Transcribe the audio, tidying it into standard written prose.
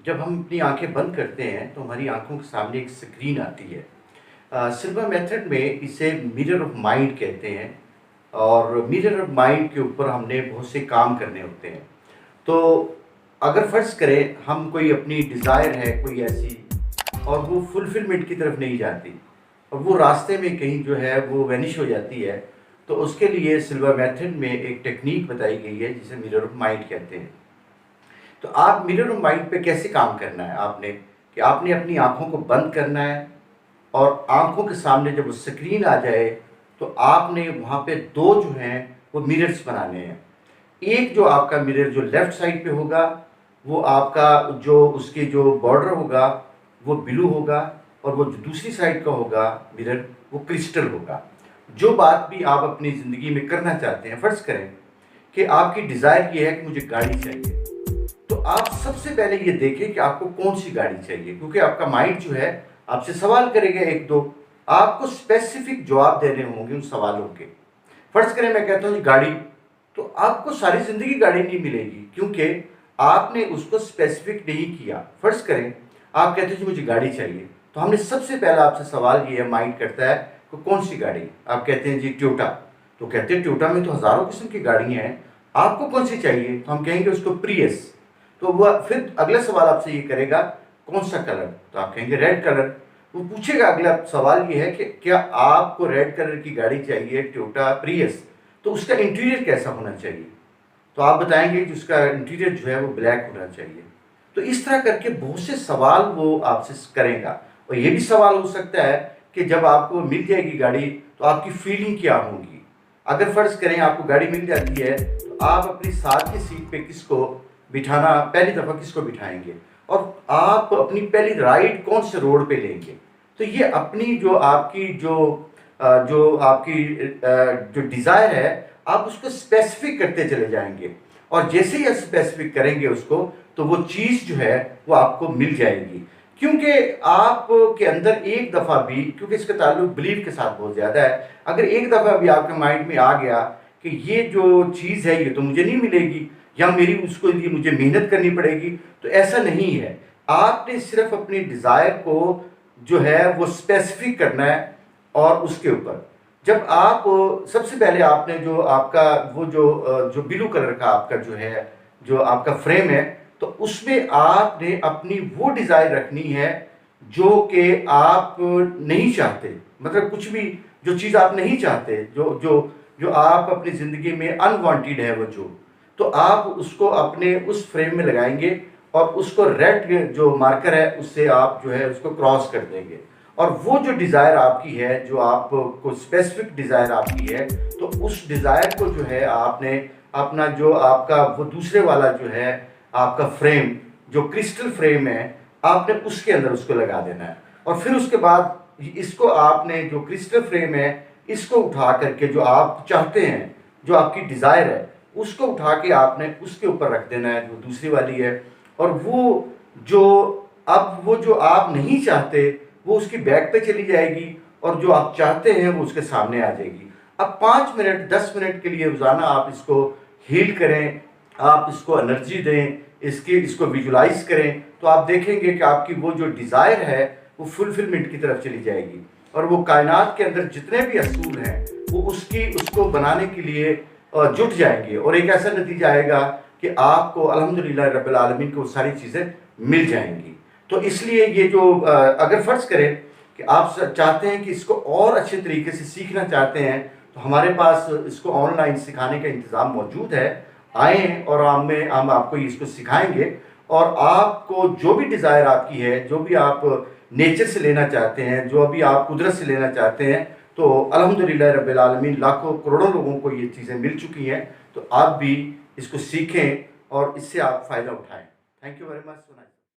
जब हम अपनी आंखें बंद करते हैं तो हमारी आंखों के सामने एक स्क्रीन आती है। सिल्वा मेथड में इसे मिरर ऑफ माइंड कहते हैं और मिरर ऑफ माइंड के ऊपर हमने बहुत से काम करने होते हैं। तो अगर फ़र्ज़ करें हम कोई अपनी डिज़ायर है कोई ऐसी और वो फुलफ़िलमेंट की तरफ नहीं जाती और वो रास्ते में कहीं जो है वो वैनिश हो जाती है, तो उसके लिए सिल्वा मेथड में एक टेक्नीक बताई गई है जिसे मिरर ऑफ माइंड कहते हैं। तो आप मिरर ऑफ माइंड पे कैसे काम करना है आपने कि आपने अपनी आँखों को बंद करना है और आँखों के सामने जब वो स्क्रीन आ जाए तो आपने वहाँ पे 2 जो हैं वो मिरर्स बनाने हैं। एक जो आपका मिरर जो लेफ़्ट साइड पे होगा, वो आपका जो उसकी जो बॉर्डर होगा वो ब्लू होगा और वो जो दूसरी साइड का होगा मिरर वो क्रिस्टल होगा। जो बात भी आप अपनी ज़िंदगी में करना चाहते हैं, फ़र्ज़ करें कि आपकी डिज़ायर ये है कि मुझे गाड़ी चाहिए, तो आप सबसे पहले ये देखें कि आपको कौन-सी गाड़ी चाहिए, क्योंकि आपका माइंड जो है आपसे सवाल करेगा 1-2, आपको स्पेसिफिक जवाब देने होंगे उन सवालों के। फ़र्ज़ करें मैं कहता हूँ जी गाड़ी, तो आपको सारी ज़िंदगी गाड़ी नहीं मिलेगी क्योंकि आपने उसको स्पेसिफिक नहीं किया। फ़र्ज़ करें आप कहते हो जी मुझे गाड़ी चाहिए, तो हमने सबसे पहला आपसे सवाल ये है, माइंड करता है कि कौन-सी गाड़ी? आप कहते हैं जी टोयोटा, तो कहते हैं टोयोटा में तो हज़ारों किस्म की गाड़ियाँ हैं, आपको कौन-सी चाहिए? तो हम कहेंगे उसको प्रियस। तो वह फिर अगला सवाल आपसे ये करेगा कौन-सा कलर? तो आप कहेंगे रेड कलर। वो पूछेगा, अगला सवाल ये है कि क्या आपको रेड कलर की गाड़ी चाहिए टोयोटा प्रियस, तो उसका इंटीरियर कैसा होना चाहिए? तो आप बताएँगे कि उसका इंटीरियर जो है वो ब्लैक होना चाहिए। तो इस तरह करके बहुत से सवाल वो आपसे करेगा और ये भी सवाल हो सकता है कि जब आपको मिल जाएगी गाड़ी तो आपकी फीलिंग क्या होगी? अगर फ़र्ज़ करें आपको गाड़ी मिल जाती है तो आप अपनी साथ की सीट पे किसको बिठाना पहली दफ़ा किसको बिठाएँगे? और आप अपनी पहली राइड कौन से रोड पे लेंगे? तो ये अपनी जो आपकी जो डिज़ायर है आप उसको स्पेसिफ़िक करते चले जाएँगे और जैसे ही आप स्पेसिफ़िक करेंगे उसको, तो वो चीज़ जो है वो आपको मिल जाएगी। क्योंकि आपके अंदर एक दफ़ा भी, क्योंकि इसका ताल्लुक बिलीव के साथ बहुत ज़्यादा है, अगर एक दफ़ा भी आपके माइंड में आ गया कि ये जो चीज़ है ये तो मुझे नहीं मिलेगी या मेरी उसके लिए मुझे मेहनत करनी पड़ेगी, तो ऐसा नहीं है। आपने सिर्फ़ अपनी डिज़ायर को जो है वो स्पेसिफ़िक करना है और उसके ऊपर जब आप सबसे पहले आपने जो आपका जो ब्लू कलर का आपका जो है, जो आपका फ्रेम है, तो उसमें आपने अपनी वो डिज़ायर रखनी है जो कि आप नहीं चाहते। मतलब कुछ भी जो चीज़ आप नहीं चाहते, जो जो जो आप अपनी ज़िंदगी में अनवांटेड है वो तो आप उसको अपने उस फ्रेम में लगाएँगे और उसको रेड जो मार्कर है उससे आप जो है उसको क्रॉस कर देंगे। और वो जो डिज़ायर आपकी है, जो आपको स्पेसिफिक डिज़ायर आपकी है, तो उस डिज़ायर को जो है आपने अपना जो आपका वो दूसरे वाला जो है आपका फ्रेम, जो क्रिस्टल फ्रेम है, आपने उसके अंदर उसको लगा देना है। और फिर उसके बाद इसको आपने जो क्रिस्टल फ्रेम है, इसको उठा करके जो आप चाहते हैं, जो आपकी डिज़ायर है, उसको उठा के आपने उसके ऊपर रख देना है, जो दूसरी वाली है। और वो जो आप नहीं चाहते वो उसकी बैक पे चली जाएगी और जो आप चाहते हैं वो उसके सामने आ जाएगी। अब 5 मिनट 10 मिनट के लिए रोज़ाना आप इसको हील करें, आप इसको एनर्जी दें, इसको विजुलाइज़ करें, तो आप देखेंगे कि आपकी वो जो डिज़ायर है वो फुलफिलमेंट की तरफ चली जाएगी और वो कायनात के अंदर जितने भी असूल हैं वो उसको बनाने के लिए जुट जाएंगे और एक ऐसा नतीजा आएगा कि आपको अल्हम्दुलिल्लाह रब्बिल आलमीन को सारी चीज़ें मिल जाएंगी। तो इसलिए ये जो अगर फ़र्ज़ करें कि आप चाहते हैं कि इसको और अच्छे तरीके से सीखना चाहते हैं, तो हमारे पास इसको ऑनलाइन सिखाने का इंतज़ाम मौजूद है। आएँ और हम आपको इसको सिखाएँगे और आपको जो भी डिज़ायर आपकी है, जो भी आप नेचर से लेना चाहते हैं, जो भी आप कुदरत से लेना चाहते हैं, तो अल्हम्दुलिल्लाह रब्बिल आलमीन लाखों करोड़ों लोगों को ये चीज़ें मिल चुकी हैं। तो आप भी इसको सीखें और इससे आप फ़ायदा उठाएँ। Thank you very much.